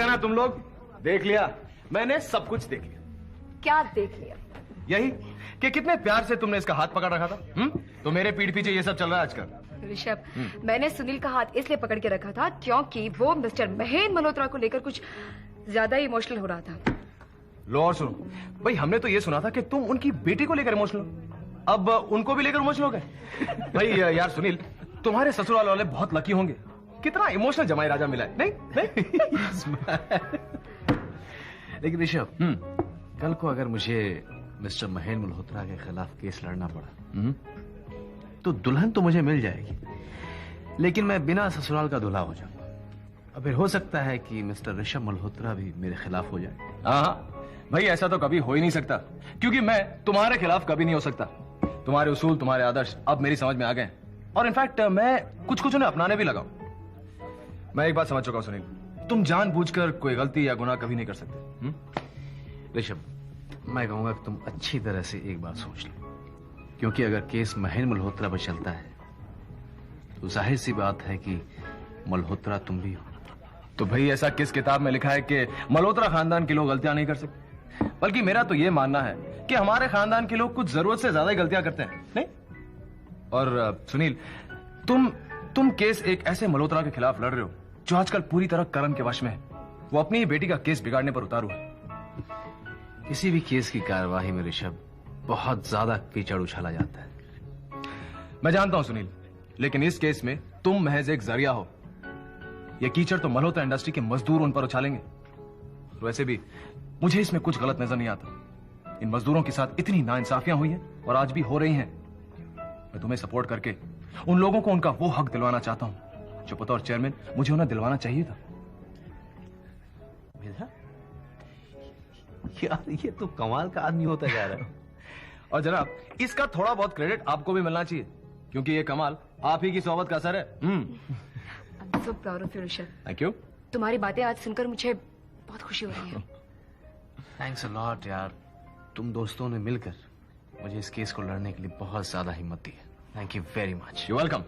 ना तुम लोग देख लिया, मैंने सब कुछ देख लिया। क्या देख लिया? यही कि कितने प्यार से तुमने इसका हाथ पकड़ रखा था। तो मेरे पीठ पीछे ये सब चल रहा है आजकल। ऋषभ, मैंने सुनील का हाथ इसलिए पकड़ के रखा था क्योंकि वो मिस्टर महेंद्र मल्होत्रा को लेकर कुछ ज्यादा ही इमोशनल हो रहा था। लो और सुनो भाई, हमने तो ये सुना था कि तुम उनकी बेटी को लेकर इमोशनल हो, अब उनको भी लेकर इमोशनल हो गए। भाई यार सुनील, तुम्हारे ससुराल वाले बहुत लकी होंगे, कितना इमोशनल जमाई राजा मिला है। नहीं? लेकिन ऋषभ, कल को अगर मुझे मिस्टर महेंद्र मल्होत्रा के खिलाफ केस लड़ना पड़ा तो दुल्हन तो मुझे मिल जाएगी, लेकिन मैं बिना ससुराल का दूल्हा हो जाऊंगा। अब फिर हो सकता है कि मिस्टर ऋषभ मल्होत्रा भी मेरे खिलाफ हो जाए। हाँ भाई, ऐसा तो कभी हो ही नहीं सकता, क्योंकि मैं तुम्हारे खिलाफ कभी नहीं हो सकता। तुम्हारे उसूल, तुम्हारे आदर्श अब मेरी समझ में आ गए, और इनफैक्ट मैं कुछ उन्हें अपनाने भी लगा हूं। मैं एक बात समझ चुका हूं सुनील, तुम जानबूझकर कोई गलती या गुनाह कभी नहीं कर सकते। ऋषभ, मैं कहूंगा कि तुम अच्छी तरह से एक बार सोच लो, क्योंकि अगर केस महेंद्र मल्होत्रा पर चलता है तो जाहिर सी बात है कि मल्होत्रा तुम भी हो। तो भाई ऐसा किस किताब में लिखा है कि मल्होत्रा खानदान के लोग गलतियां नहीं कर सकते? बल्कि मेरा तो यह मानना है कि हमारे खानदान के लोग कुछ जरूरत से ज्यादा ही गलतियां करते हैं, नहीं? और सुनील, तुम केस एक ऐसे मल्होत्रा के खिलाफ लड़ रहे हो जो आजकल पूरी तरह करण के वश में है। वो अपनी ही बेटी का केस बिगाड़ने पर उतारू है। किसी भी केस की कार्यवाही में ऋषभ बहुत ज्यादा कीचड़ उछाला जाता है। मैं जानता हूं सुनील, लेकिन इस केस में तुम महज एक जरिया हो। यह कीचड़ तो मल्होत्रा इंडस्ट्री के मजदूर उन पर उछालेंगे। तो वैसे भी मुझे इसमें कुछ गलत नजर नहीं आता। इन मजदूरों के साथ इतनी नाइंसाफियां हुई हैं और आज भी हो रही हैं। मैं तुम्हें सपोर्ट करके उन लोगों को उनका वो हक दिलवाना चाहता हूं जो बतौर चेयरमैन मुझे उन्हें दिलवाना चाहिए था। यार, ये तो कमाल का आदमी होता जा रहा है। और जनाब, इसका थोड़ा बहुत क्रेडिट आपको भी मिलना चाहिए, क्योंकि ये कमाल आप ही की सोबत का असर है। I'm so proud of you, Rishabh. Thank you. तुम्हारी बातें आज सुनकर मुझे बहुत खुशी हो रही है। थैंक्स अ लॉट यार, तुम दोस्तों ने मिलकर मुझे इस केस को लड़ने के लिए बहुत ज्यादा हिम्मत दी है। Thank you very much. You welcome.